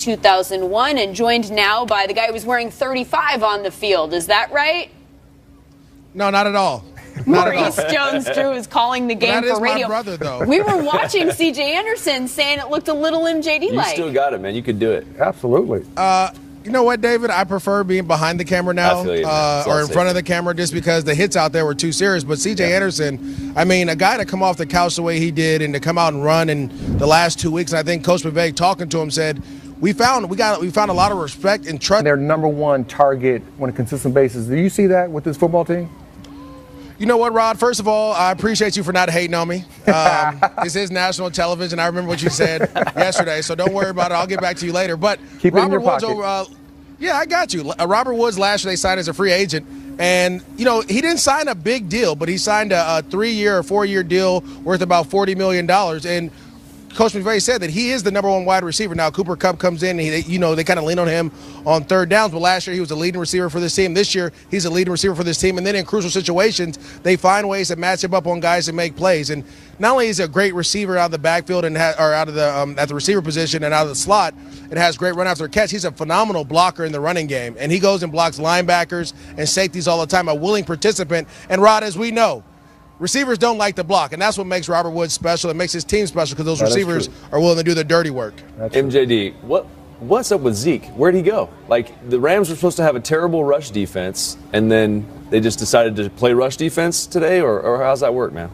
2001, and joined now by the guy who was wearing 35 on the field. Is that right? No, not at all. Maurice Jones-Drew is calling the game for radio. My brother, though. We were watching C.J. Anderson saying it looked a little MJD-like. You still got it, man. You could do it. Absolutely. You know what, David? I prefer being behind the camera now or in front of the camera just because the hits out there were too serious. But C.J. Anderson, I mean, a guy to come off the couch the way he did and to come out and run in the last 2 weeks, and I think Coach McVay talking to him said, we found a lot of respect and trust. Their number one target on a consistent basis. Do you see that with this football team? You know what, Rod? First of all, I appreciate you for not hating on me. This is national television. I remember what you said yesterday, so don't worry about it. I'll get back to you later. But keep Robert it in your Woods pocket. Yeah, I got you. Robert Woods last year they signed as a free agent, and you know he didn't sign a big deal, but he signed a 3-year or 4-year deal worth about $40 million. And Coach McVay said that he is the number one wide receiver. Now, Cooper Kupp comes in, and they kind of lean on him on third downs. But last year, he was a leading receiver for this team. This year, he's a leading receiver for this team. And then in crucial situations, they find ways to match him up on guys and make plays. And not only is he a great receiver out of the backfield and out of the at the receiver position and out of the slot, and has great run after catch. He's a phenomenal blocker in the running game, and he goes and blocks linebackers and safeties all the time. A willing participant. And Rod, as we know, receivers don't like to block, and that's what makes Robert Woods special. It makes his team special because those receivers are willing to do the dirty work. MJD, what's up with Zeke? Where'd he go? Like, the Rams were supposed to have a terrible rush defense, and then they just decided to play rush defense today, or how's that work, man?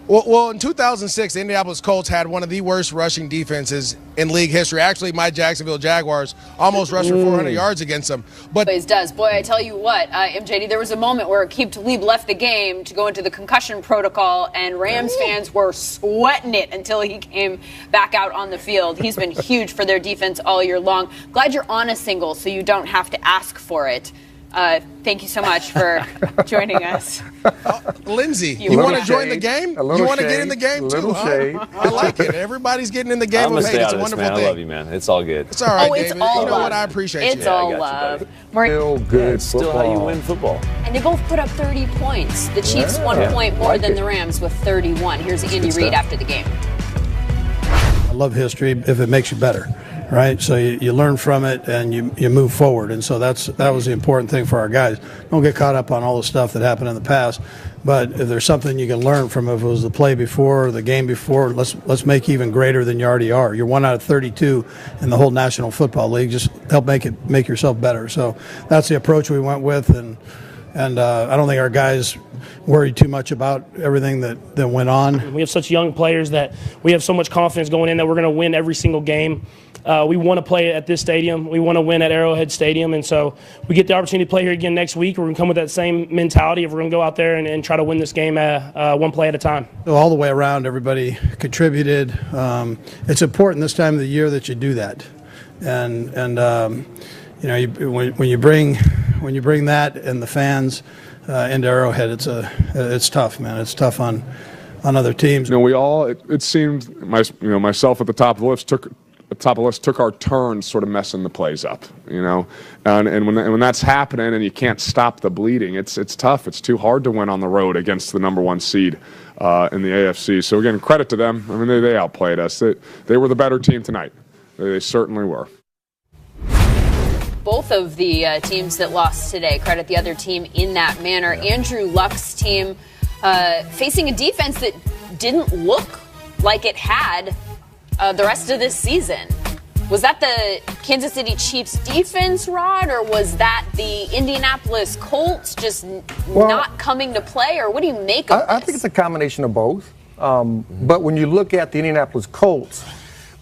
Well, in 2006, the Indianapolis Colts had one of the worst rushing defenses in league history. Actually, my Jacksonville Jaguars almost rushed for 400 yards against them. But always does. Boy, I tell you what, MJD, there was a moment where Aqib Talib left the game to go into the concussion protocol, and Rams fans were sweating it until he came back out on the field. He's been huge for their defense all year long. Glad you're on a single so you don't have to ask for it. Thank you so much for joining us. Lindsay, you want to join the game? You want to get in the game too, huh? I like it. Everybody's getting in the game. I'm going to stay it's out a of this, wonderful man. thing. I love you, man. It's all good. It's all right, it's David. all you know love. what? I appreciate it's you. all you, love. Still good it's still how you win football. And they both put up 30 points. The Chiefs 1 point more than the Rams with 31. Here's Andy Reid after the game. I love history if it makes you better, right? So you learn from it and you move forward. And so that was the important thing for our guys. Don't get caught up on all the stuff that happened in the past. But if there's something you can learn from, if it was the play before, or the game before, let's make even greater than you already are. You're 1 out of 32 in the whole National Football League. Just help make yourself better. So that's the approach we went with, and I don't think our guys worried too much about everything that went on. We have such young players that we have so much confidence going in that we're going to win every single game. We want to play at this stadium. We want to win at Arrowhead Stadium. And so we get the opportunity to play here again next week. We're going to come with that same mentality of we're going to go out there and try to win this game one play at a time. So all the way around, everybody contributed. It's important this time of the year that you do that. And when you bring that and the fans into Arrowhead, it's tough, man. It's tough on other teams. We all it seemed myself at the top of the list took our turns sort of messing the plays up, and when that's happening and you can't stop the bleeding, it's tough. It's too hard to win on the road against the number 1 seed in the AFC. So again, credit to them. I mean, they outplayed us. They were the better team tonight. They certainly were. Both of the teams that lost today credit the other team in that manner. Andrew Luck's team facing a defense that didn't look like it had the rest of this season. Was that the Kansas City Chiefs defense, Rod, or was that the Indianapolis Colts just not coming to play, or what do you make of this? I think it's a combination of both. But when you look at the Indianapolis Colts,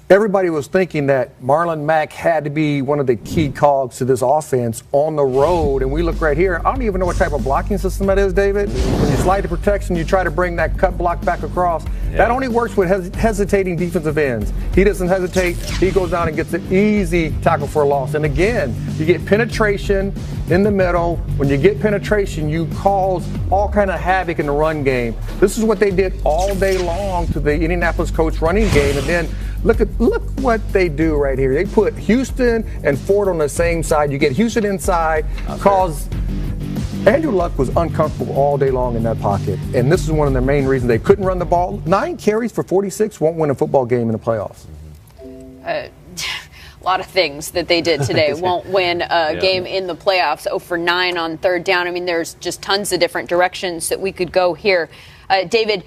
everybody was thinking that Marlon Mack had to be one of the key cogs to this offense on the road. And we look right here. I don't even know what type of blocking system that is, David. When you slide the protection, you try to bring that cut block back across. Yeah. That only works with hesitating defensive ends. He doesn't hesitate. He goes down and gets an easy tackle for a loss. And again, you get penetration in the middle. When you get penetration, you cause all kind of havoc in the run game. This is what they did all day long to the Indianapolis Colts running game. And then look what they do right here. They put Houston and Ford on the same side. You get Houston inside, cause Andrew Luck was uncomfortable all day long in that pocket. And this is one of the main reasons they couldn't run the ball. 9 carries for 46 won't win a football game in the playoffs. A lot of things that they did today won't win a game in the playoffs. 0 for 9 on third down. I mean, there's just tons of different directions that we could go here. David,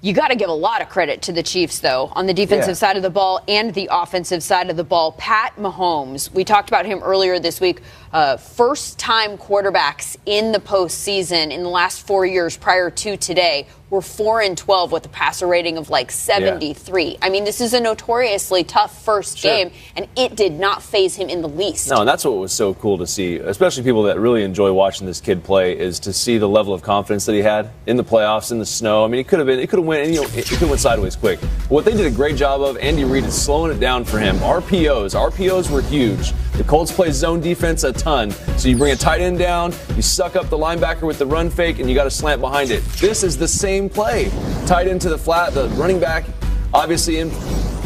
you got to give a lot of credit to the Chiefs, though, on the defensive side of the ball and the offensive side of the ball. Pat Mahomes, we talked about him earlier this week. First-time quarterbacks in the postseason in the last 4 years prior to today were 4-12 with a passer rating of like 73. Yeah. I mean, this is a notoriously tough first game, and it did not faze him in the least. No, and that's what was so cool to see, especially people that really enjoy watching this kid play, is to see the level of confidence that he had in the playoffs, in the snow. I mean, it could have went sideways quick. But what they did a great job of, Andy Reid is slowing it down for him. RPOs were huge. The Colts play zone defense a ton. So you bring a tight end down, you suck up the linebacker with the run fake, and you got to slant behind it. This is the same play. Tight end to the flat, the running back obviously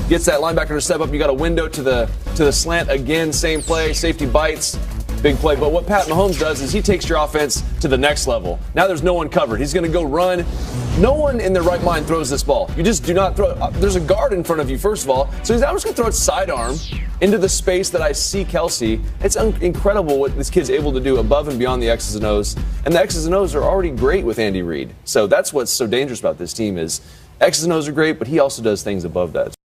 gets that linebacker to step up. You got a window to the slant again, same play, safety bites. Big play. But what Pat Mahomes does is he takes your offense to the next level. Now there's no one covered. He's going to go run. No one in their right mind throws this ball. You just do not throw it. There's a guard in front of you, first of all. So I'm just going to throw it sidearm into the space that I see Kelsey. It's incredible what this kid's able to do above and beyond the X's and O's. And the X's and O's are already great with Andy Reid. So that's what's so dangerous about this team is X's and O's are great, but he also does things above that.